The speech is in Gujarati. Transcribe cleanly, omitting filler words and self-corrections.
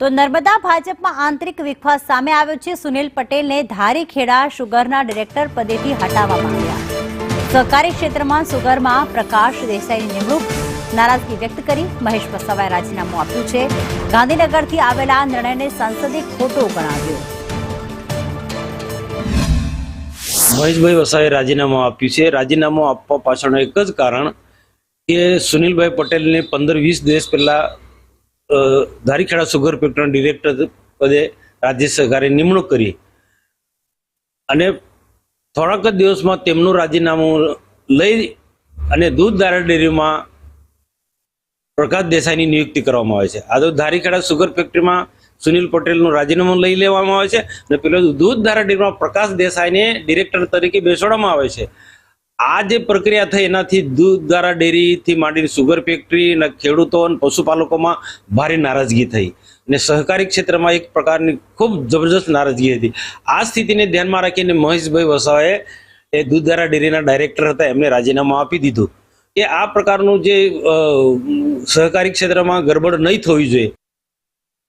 તો નર્મદા ભાજપમાં આંતરિક વિખવાદ સામે આવ્યો છે। સુનિલ પટેલને ધારીખેડા શુગરના ડિરેક્ટર પદેથી હટાવવામાં આવ્યા। સહકારી ક્ષેત્રમાં શુગરમાં પ્રકાશ દેસાઈની નિમણૂક નારાજગી વ્યક્ત કરી મહેશ વસાવાએ રાજીનામું આપ્યું છે। ગાંધીનગરથી આવેલા નિર્ણયને સંસદે ખોટો ગણાવ્યો। મહેશભાઈ વસાવાએ રાજીનામું આપ્યું છે। રાજીનામું આપવા પાછળનું એક જ કારણ કે સુનિલભાઈ પટેલને 15-20 દિવસ પહેલા ધારીખેડા સુગર ફેક્ટરીના ડિરેક્ટર પદે રાજ્ય સરકારે નિમણૂક કરી અને થોડાક જ દિવસમાં તેમનું રાજીનામું લઈ અને દૂધધારા ડેરીમાં પ્રકાશ દેસાઈની નિયુક્તિ કરવામાં આવે છે। આ તો ધારીખેડા સુગર ફેક્ટરીમાં સુનિલ પટેલનું રાજીનામું લઈ લેવામાં આવે છે અને પેલો દૂધધારા ડેરીમાં પ્રકાશ દેસાઈને ડિરેક્ટર તરીકે બેસાડવામાં આવે છે। આ જે પ્રક્રિયા થઈ એનાથી દૂધધારા ડેરીથી માંડીને સુગર ફેક્ટરી અને ખેડૂતો અને પશુપાલકોમાં ભારે નારાજગી થઈ અને સહકારી ક્ષેત્રમાં એક પ્રકારની ખૂબ જબરજસ્ત નારાજગી હતી। આ સ્થિતિને ધ્યાનમાં રાખીને મહેશભાઈ વસાવાએ એ દૂધધારા ડેરીના ડાયરેક્ટર હતા એમને રાજીનામું આપી દીધું કે આ પ્રકારનું જે સહકારી ક્ષેત્રમાં ગરબડ નહીં થવી જોઈએ।